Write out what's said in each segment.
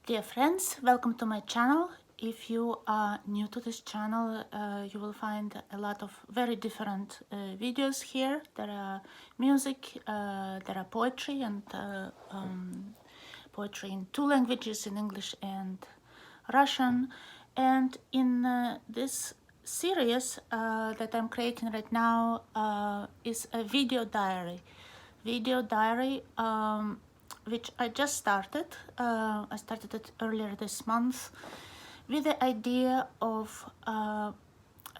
Dear friends, welcome to my channel. If you are new to this channel, you will find a lot of very different videos here. There are music, there are poetry, and poetry in two languages, in English and Russian. And in this series that I'm creating right now is a video diary. Video diary which I just started. I started it earlier this month with the idea of,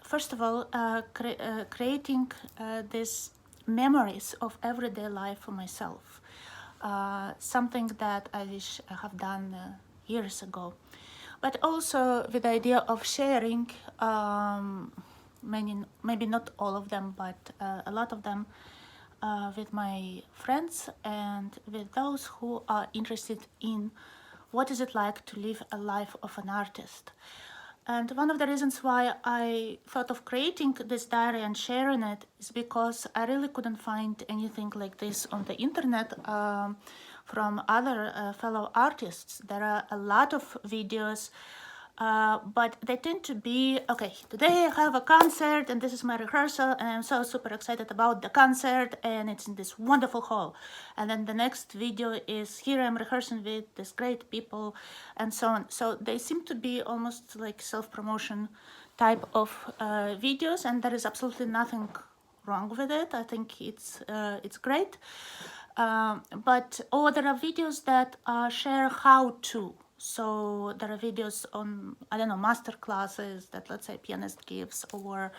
first of all, creating these memories of everyday life for myself. Something that I wish I have done years ago. But also with the idea of sharing, maybe not all of them, but a lot of them, with my friends and with those who are interested in what is it like to live a life of an artist. And one of the reasons why I thought of creating this diary and sharing it is because I really couldn't find anything like this on the internet from other fellow artists. There are a lot of videos, but they tend to be, okay, today I have a concert and this is my rehearsal and I'm so super excited about the concert and it's in this wonderful hall. And then the next video is here I'm rehearsing with these great people and so on. So they seem to be almost like self-promotion type of videos, and there is absolutely nothing wrong with it. I think it's great. But there are videos that share how to. So there are videos on, I don't know, master classes that, let's say, pianist gives, or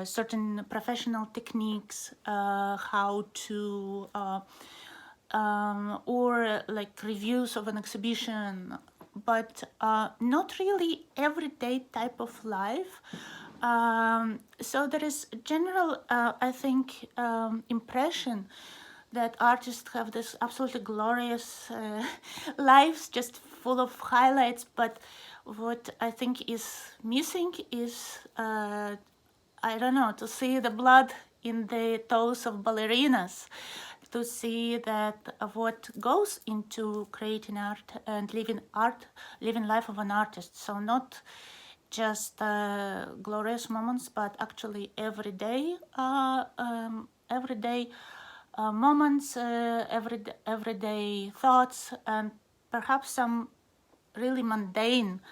certain professional techniques, how to, or like reviews of an exhibition, but not really everyday type of life. So there is a general, I think, impression that artists have this absolutely glorious lives, just full of highlights. But what I think is missing is, I don't know, to see the blood in the toes of ballerinas, to see that what goes into creating art and living life of an artist. So not just glorious moments, but actually everyday moments, everyday thoughts, and perhaps some really mundane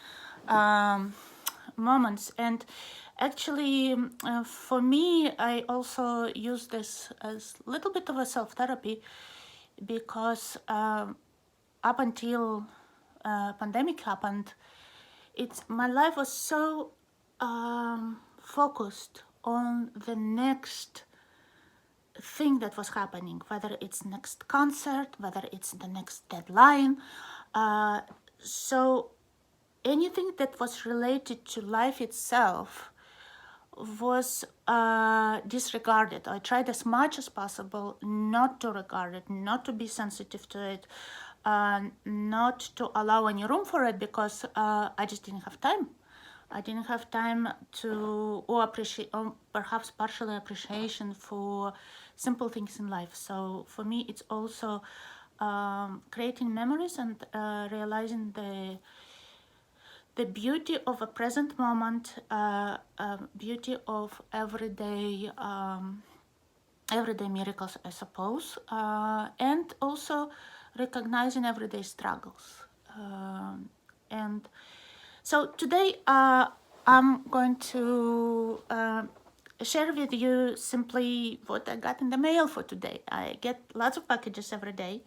moments. And actually, for me, I also use this as a little bit of a self-therapy, because up until pandemic happened, my life was so focused on the next thing that was happening, whether it's next concert, whether it's the next deadline. So anything that was related to life itself was disregarded. I tried as much as possible not to regard it, not to be sensitive to it, not to allow any room for it, because I just didn't have time. I didn't have time to, or appreciate, or perhaps partially appreciation for simple things in life. So for me, it's also creating memories and realizing the beauty of a present moment, beauty of everyday miracles, I suppose, and also recognizing everyday struggles. And so today I'm going to share with you simply what I got in the mail for today. I get lots of packages every day,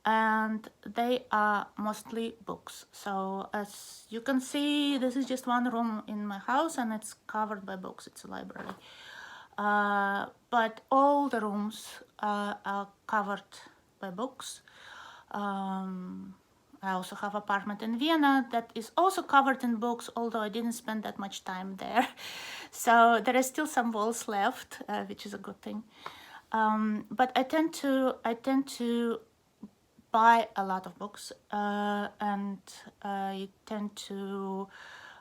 and they are mostly books. So as you can see, this is just one room in my house and it's covered by books. It's a library. But all the rooms are covered by books. I also have an apartment in Vienna that is also covered in books, although I didn't spend that much time there. So there are still some walls left, which is a good thing. But I tend to buy a lot of books, and I tend to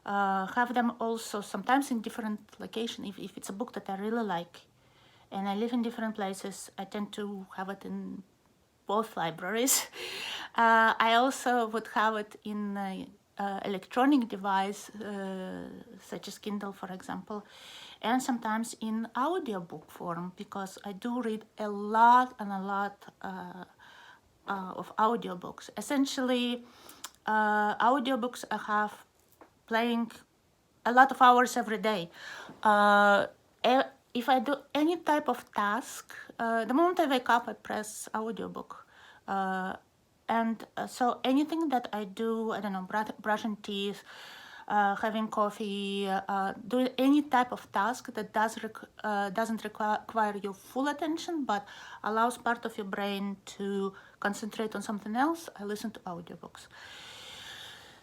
have them also sometimes in different locations. If it's a book that I really like and I live in different places, I tend to have it in both libraries. I also would have it in electronic device, such as Kindle, for example, and sometimes in audiobook form, because I do read a lot and a lot of audiobooks. Essentially, audiobooks I have playing a lot of hours every day. If I do any type of task, the moment I wake up, I press audiobook. So anything that I do, I don't know, brushing teeth, having coffee, doing any type of task that doesn't require your full attention, but allows part of your brain to concentrate on something else, I listen to audiobooks.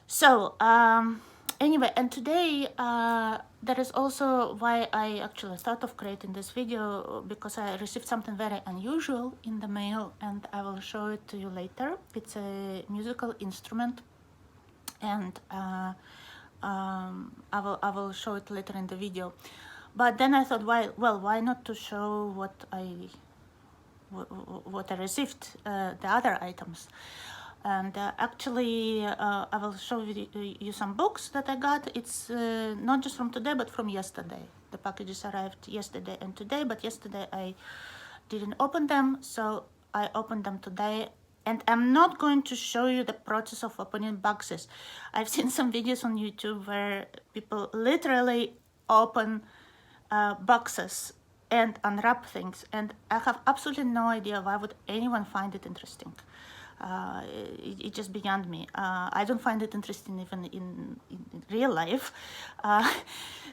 So anyway, and today that is also why I actually thought of creating this video, because I received something very unusual in the mail, and I will show it to you later. It's a musical instrument, and I will show it later in the video. But then I thought, why not to show what I received, the other items. And actually, I will show you some books that I got. It's not just from today, but from yesterday. The packages arrived yesterday and today, but yesterday I didn't open them, so I opened them today. And I'm not going to show you the process of opening boxes. I've seen some videos on YouTube where people literally open boxes and unwrap things, and I have absolutely no idea why would anyone find it interesting. It's just beyond me. I don't find it interesting even in real life.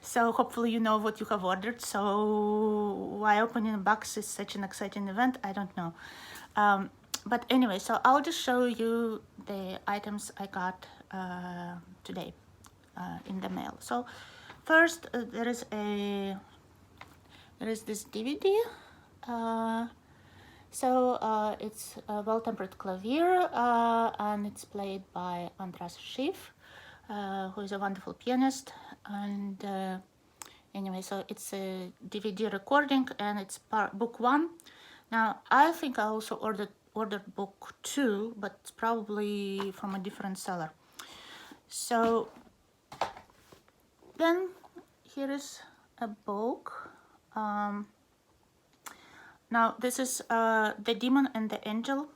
So hopefully you know what you have ordered. So why opening a box is such an exciting event, I don't know. But anyway, so I'll just show you the items I got today in the mail. So first, there is this DVD. It's a well-tempered clavier, and it's played by Andras Schiff, who is a wonderful pianist. And anyway, so it's a DVD recording, and it's book 1. Now, I think I also ordered book 2, but it's probably from a different seller. So then here is a book. Now, this is The Demon and the Angel,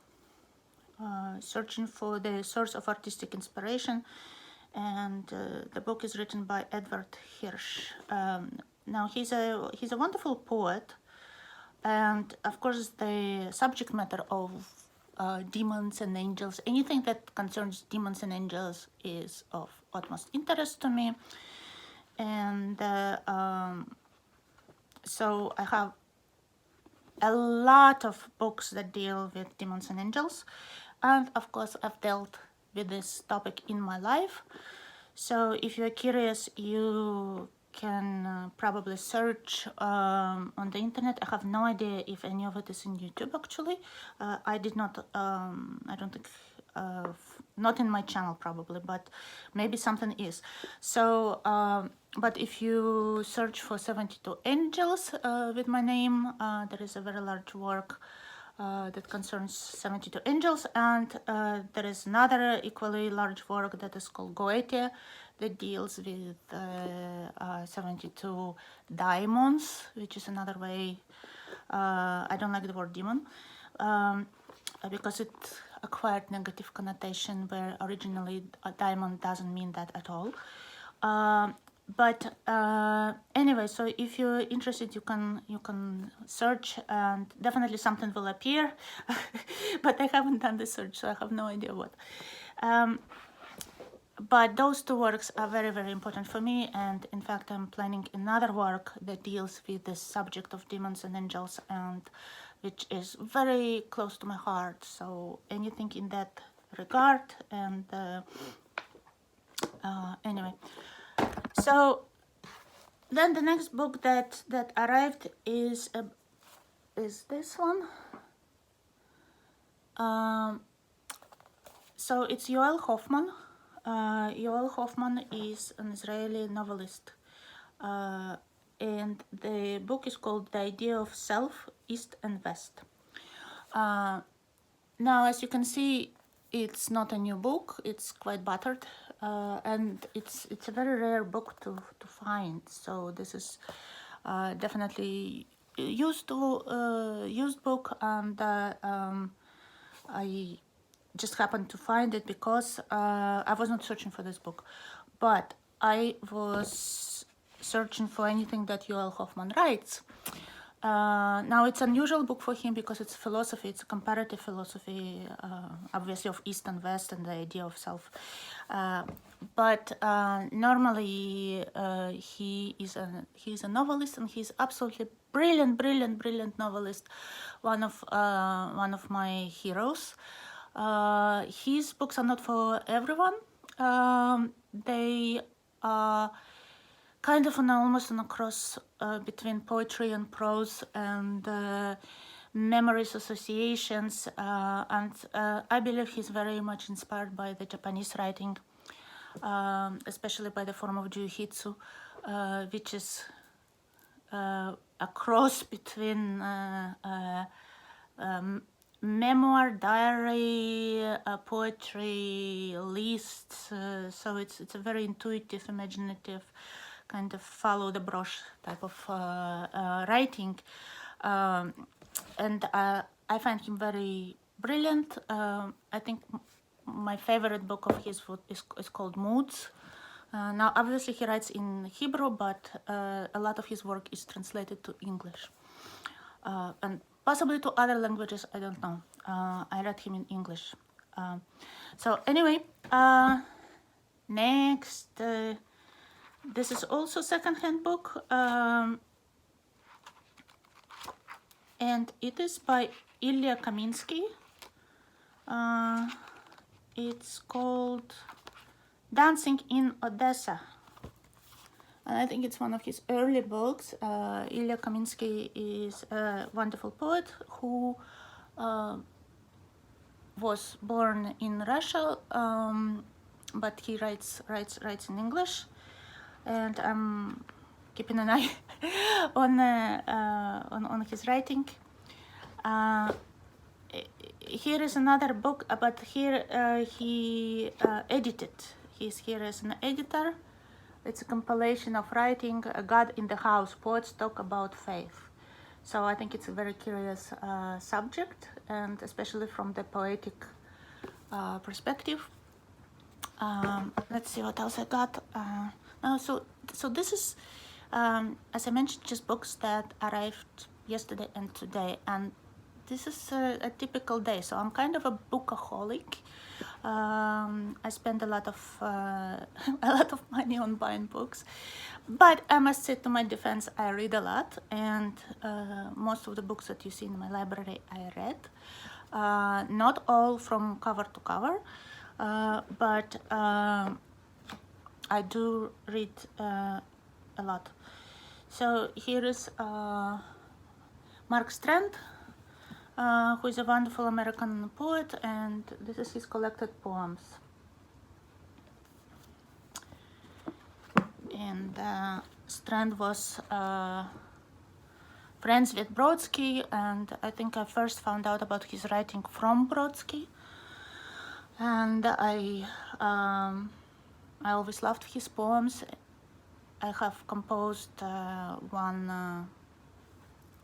searching for the source of artistic inspiration. And the book is written by Edward Hirsch. Now, he's a wonderful poet. And of course, the subject matter of demons and angels, anything that concerns demons and angels, is of utmost interest to me. And so I have a lot of books that deal with demons and angels, and of course I've dealt with this topic in my life. So if you're curious, you can probably search on the internet. I have no idea if any of it is in YouTube actually. I did not, I don't think, not in my channel probably, but maybe something is. So but if you search for 72 Angels with my name, there is a very large work that concerns 72 angels, and there is another equally large work that is called Goethe, that deals with 72 daimons, which is another way. I don't like the word demon because it acquired negative connotation, where originally a daimon doesn't mean that at all. But anyway, so if you're interested, you can search, and definitely something will appear. But I haven't done the search, so I have no idea what. But those two works are very, very important for me, and in fact I'm planning another work that deals with the subject of demons and angels, and which is very close to my heart. So anything in that regard. And anyway, so then the next book that arrived is this one. So it's Yoel Hoffman. Yoel Hoffman is an Israeli novelist, and the book is called The Idea of Self, East and West. Now, as you can see, it's not a new book. It's quite battered, and it's a very rare book to find. So this is definitely used book, and I just happened to find it because I was not searching for this book, but I was searching for anything that Joel Hoffman writes. Now it's an unusual book for him because it's philosophy, it's a comparative philosophy, obviously of East and West and the idea of self. But normally he's a novelist, and he's absolutely brilliant novelist, one of my heroes. His books are not for everyone. They are kind of almost on a cross between poetry and prose and memories, associations, and I believe he's very much inspired by the Japanese writing, especially by the form of Juhitsu, which is a cross between memoir, diary, poetry, lists. So it's a very intuitive, imaginative, kind of follow the brush type of writing, and I find him very brilliant. I think my favorite book of his is called Moods. Now, obviously, he writes in Hebrew, but a lot of his work is translated to English, and possibly to other languages. I don't know. I read him in English. So anyway, next. This is also second-hand book, and it is by Ilya Kaminsky. It's called Dancing in Odessa, and I think it's one of his early books. Ilya Kaminsky is a wonderful poet who was born in Russia, but he writes in English. And I'm keeping an eye on his writing. Here is another book, but here he edited. He's here as an editor. It's a compilation of writing, God in the House, Poets Talk About Faith. So I think it's a very curious subject, and especially from the poetic perspective. Let's see what else I got. So this is, as I mentioned, just books that arrived yesterday and today, and this is a typical day. So I'm kind of a bookaholic. I spend a lot of money on buying books, but I must say, to my defense, I read a lot, and most of the books that you see in my library I read. Not all from cover to cover, but I do read a lot. So here is Mark Strand, who is a wonderful American poet, and this is his collected poems. And Strand was friends with Brodsky, and I think I first found out about his writing from Brodsky. And I always loved his poems. I have composed one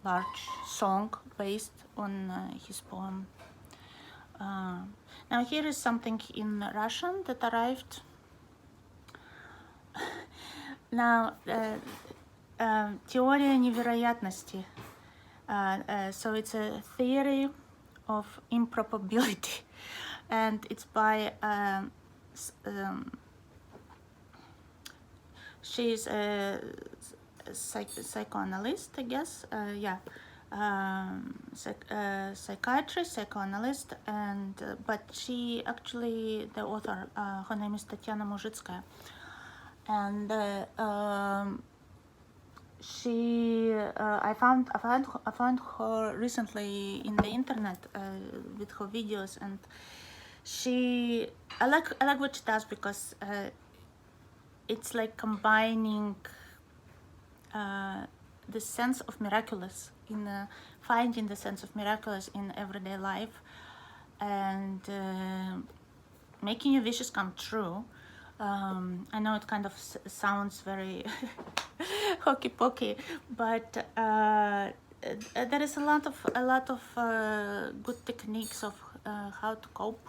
large song based on his poem. Now here is something in Russian that arrived. Now, теория невероятности. So it's a theory of improbability, and it's by she's a psychoanalyst, I guess. Psychiatrist, psychoanalyst, and but she actually, the author, her name is Tatiana Muzhitskaya, and she I found her recently in the internet with her videos, and I like what she does, because it's like combining the sense of miraculous in finding the sense of miraculous in everyday life, and making your wishes come true. I know it kind of sounds very hokey pokey, but there is a lot of good techniques of how to cope,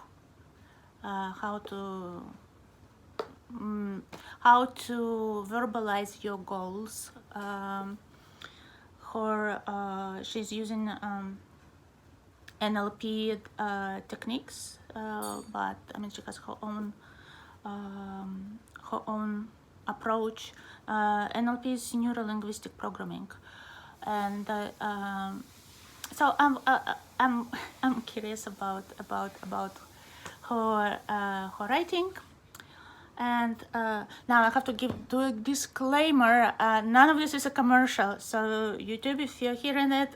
how to verbalize your goals. She's using NLP techniques, but I mean she has her own approach. NLP is neuro-linguistic programming, and so I'm curious about her writing. And now I have to do a disclaimer. None of this is a commercial, so YouTube, if you're hearing it,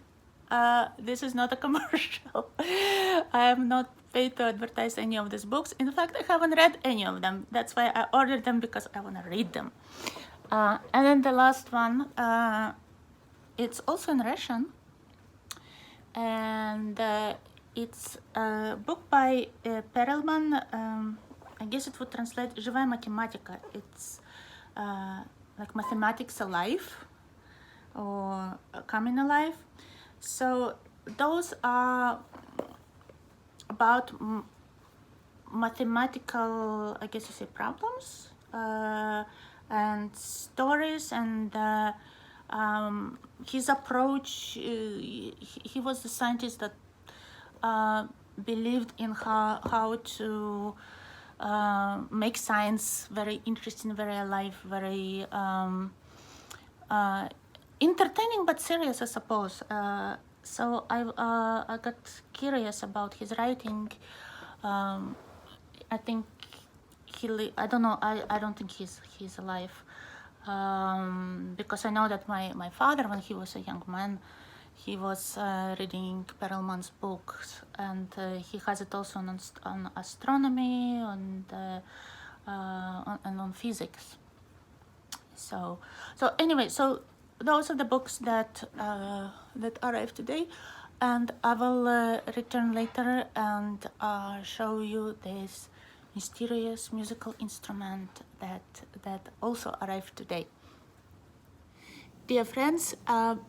this is not a commercial. I am not paid to advertise any of these books. In fact, I haven't read any of them. That's why I ordered them, because I want to read them. And then the last one, it's also in Russian, and it's a book by Perelman. I guess it would translate "Живая математика." It's like mathematics alive, or coming alive. So those are about mathematical, I guess you say, problems and stories, and his approach. He was the scientist that believed in how to make science very interesting, very alive, very entertaining but serious, I suppose. So I got curious about his writing. I think I don't know. I don't think he's alive, because I know that my father, when he was a young man, he was reading Perelman's books, and he has it also on astronomy and on physics. So anyway, so those are the books that arrived today, and I will return later and show you this mysterious musical instrument that also arrived today. Dear friends,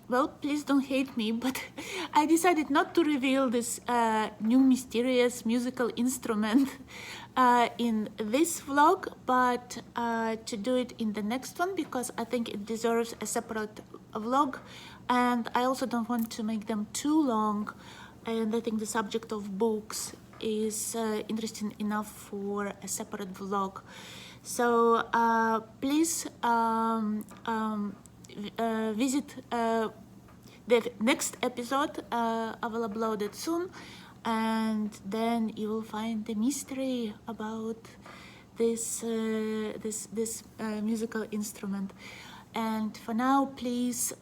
well, please don't hate me, but I decided not to reveal this new mysterious musical instrument in this vlog, but to do it in the next one, because I think it deserves a separate vlog, and I also don't want to make them too long, and I think the subject of books is interesting enough for a separate vlog. So please visit the next episode. I will upload it soon, and then you will find the mystery about this musical instrument. And for now, please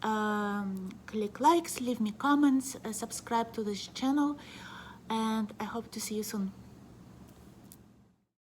click likes, leave me comments, subscribe to this channel, and I hope to see you soon.